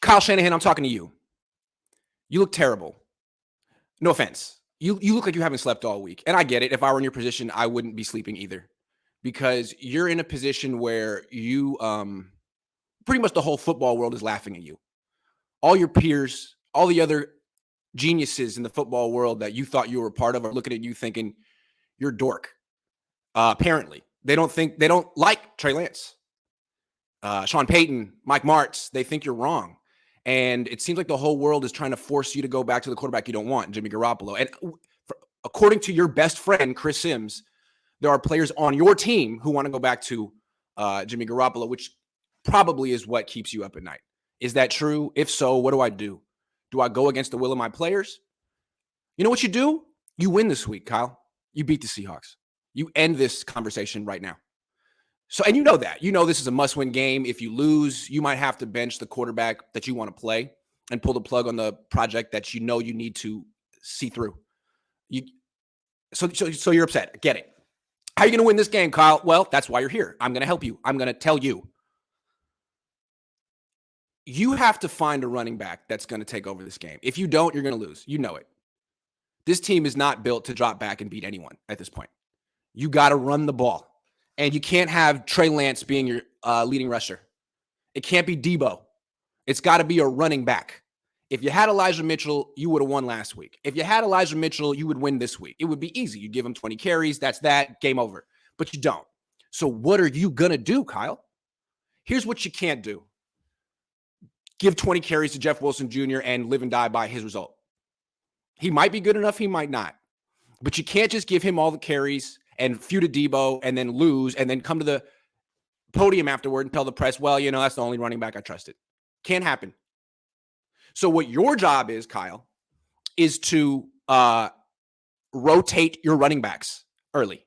Kyle Shanahan, I'm talking to you. You look terrible. No offense. You look like you haven't slept all week. And I get it. If I were in your position, I wouldn't be sleeping either. Because you're in a position where you pretty much the whole football world is laughing at you. All your peers, all the other geniuses in the football world that you thought you were a part of are looking at you thinking you're a dork. Apparently. They don't like Trey Lance. Sean Payton, Mike Martz, they think you're wrong. And it seems like the whole world is trying to force you to go back to the quarterback you don't want, Jimmy Garoppolo. And according to your best friend, Chris Sims, there are players on your team who want to go back to Jimmy Garoppolo, which probably is what keeps you up at night. Is that true? If so, what do I do? Do I go against the will of my players? You know what you do? You win this week, Kyle. You beat the Seahawks. You end this conversation right now. So, and you know that. You know this is a must-win game. If you lose, you might have to bench the quarterback that you want to play and pull the plug on the project that you know you need to see through. So you're upset. I get it. How are you going to win this game, Kyle? Well, that's why you're here. I'm going to help you. I'm going to tell you. You have to find a running back that's going to take over this game. If you don't, you're going to lose. You know it. This team is not built to drop back and beat anyone at this point. You got to run the ball. And you can't have Trey Lance being your leading rusher. It can't be Debo. It's got to be a running back. If you had Elijah Mitchell, you would have won last week. If you had Elijah Mitchell, you would win this week. It would be easy. You give him 20 carries. That's that. Game over. But you don't. So what are you going to do, Kyle? Here's what you can't do. Give 20 carries to Jeff Wilson Jr. and live and die by his result. He might be good enough. He might not. But you can't just give him all the carries and feud to Debo and then lose and then come to the podium afterward and tell the press, well, you know, that's the only running back I trusted. Can't happen. So what your job is, Kyle, is to rotate your running backs early.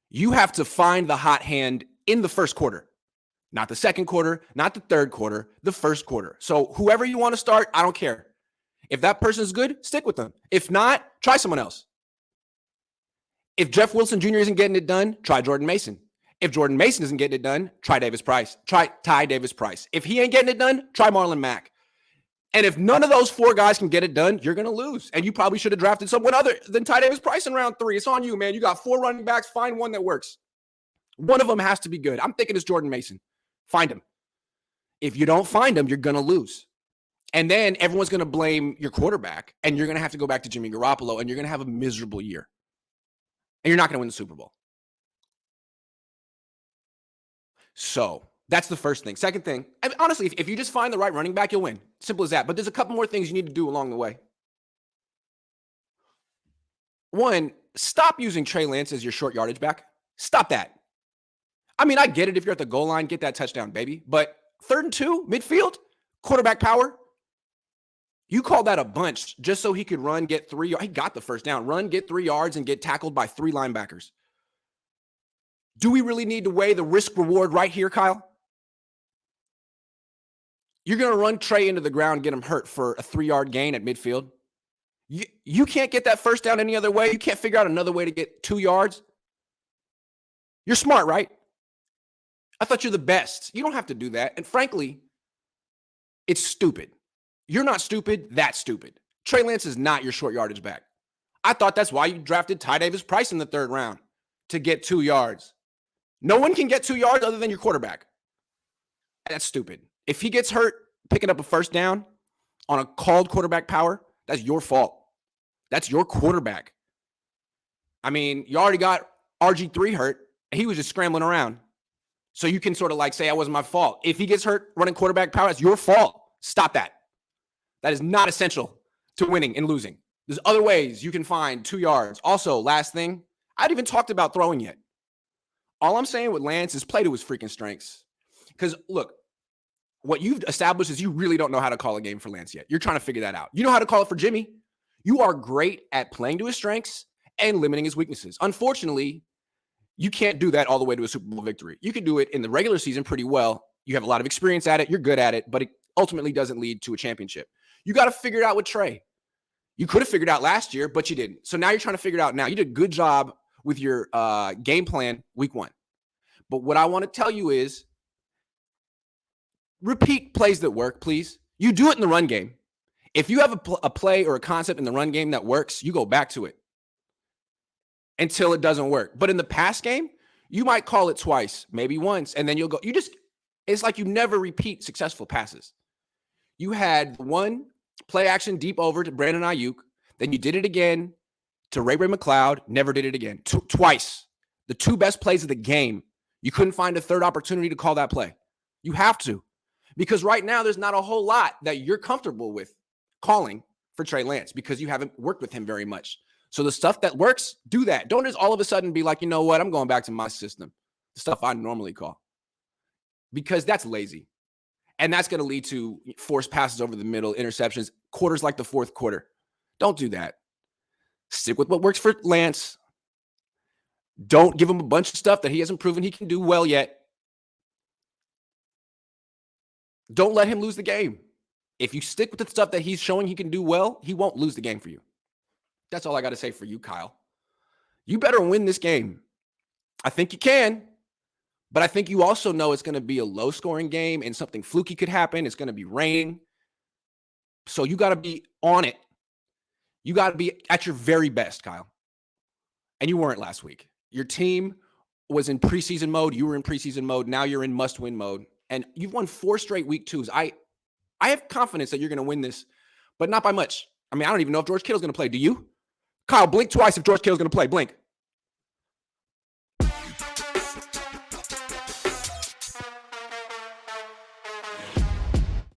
You have to find the hot hand in the first quarter. Not the second quarter, not the third quarter, the first quarter. So whoever you want to start, I don't care. If that person is good, stick with them. If not, try someone else. If Jeff Wilson Jr. isn't getting it done, try Jordan Mason. If Jordan Mason isn't getting it done, try Davis Price. Try Ty Davis Price. If he ain't getting it done, try Marlon Mack. And if none of those four guys can get it done, you're going to lose. And you probably should have drafted someone other than Ty Davis Price in round 3. It's on you, man. You got 4 running backs. Find one that works. One of them has to be good. I'm thinking it's Jordan Mason. Find him. If you don't find him, you're going to lose. And then everyone's going to blame your quarterback, and you're going to have to go back to Jimmy Garoppolo, and you're going to have a miserable year. And you're not going to win the Super Bowl. So that's the first thing. Second thing, I mean, honestly, if you just find the right running back, you'll win. Simple as that. But there's a couple more things you need to do along the way. One, stop using Trey Lance as your short yardage back. Stop that. I mean, I get it if you're at the goal line, get that touchdown, baby. But 3rd and 2, midfield, quarterback power. You called that a bunch just so he could run, get 3 yards. He got the first down. Run, get 3 yards, and get tackled by 3 linebackers. Do we really need to weigh the risk-reward right here, Kyle? You're going to run Trey into the ground, get him hurt for a 3-yard gain at midfield. You can't get that first down any other way. You can't figure out another way to get 2 yards. You're smart, right? I thought you're the best. You don't have to do that. And frankly, it's stupid. You're not stupid. That's stupid. Trey Lance is not your short yardage back. I thought that's why you drafted Ty Davis Price in the 3rd round, to get 2 yards. No one can get 2 yards other than your quarterback. That's stupid. If he gets hurt picking up a first down on a called quarterback power, that's your fault. That's your quarterback. I mean, you already got RG3 hurt. He was just scrambling around. So you can sort of like say, that wasn't my fault. If he gets hurt running quarterback power, that's your fault. Stop that. That is not essential to winning and losing. There's other ways you can find 2 yards. Also, last thing, I haven't even talked about throwing yet. All I'm saying with Lance is play to his freaking strengths. Because, look, what you've established is you really don't know how to call a game for Lance yet. You're trying to figure that out. You know how to call it for Jimmy. You are great at playing to his strengths and limiting his weaknesses. Unfortunately, you can't do that all the way to a Super Bowl victory. You can do it in the regular season pretty well. You have a lot of experience at it. You're good at it, but it ultimately doesn't lead to a championship. You got to figure it out with Trey. You could have figured it out last year, but you didn't. So now you're trying to figure it out now. You did a good job with your game plan week 1. But what I want to tell you is repeat plays that work, please. You do it in the run game. If you have a play or a concept in the run game that works, you go back to it until it doesn't work. But in the pass game, you might call it twice, maybe once, and then you'll go. It's like you never repeat successful passes. You had one play action deep over to Brandon Ayuk, then you did it again to Ray McCloud, never did it again. Twice. The two best plays of the game. You couldn't find a third opportunity to call that play. You have to. Because right now, there's not a whole lot that you're comfortable with calling for Trey Lance because you haven't worked with him very much. So the stuff that works, do that. Don't just all of a sudden be like, you know what, I'm going back to my system, the stuff I normally call. Because that's lazy. And that's going to lead to forced passes over the middle, interceptions, quarters like the fourth quarter. Don't do that. Stick with what works for Lance. Don't give him a bunch of stuff that he hasn't proven he can do well yet. Don't let him lose the game. If you stick with the stuff that he's showing he can do well, he won't lose the game for you. That's all I got to say for you, Kyle. You better win this game. I think you can, but I think you also know it's going to be a low-scoring game and something fluky could happen. It's going to be raining. So you got to be on it. You got to be at your very best, Kyle. And you weren't last week. Your team was in preseason mode. You were in preseason mode. Now you're in must-win mode. And you've won 4 straight week 2s. I have confidence that you're going to win this, but not by much. I mean, I don't even know if George Kittle's going to play. Do you? Kyle, blink twice if George Kittle's going to play. Blink.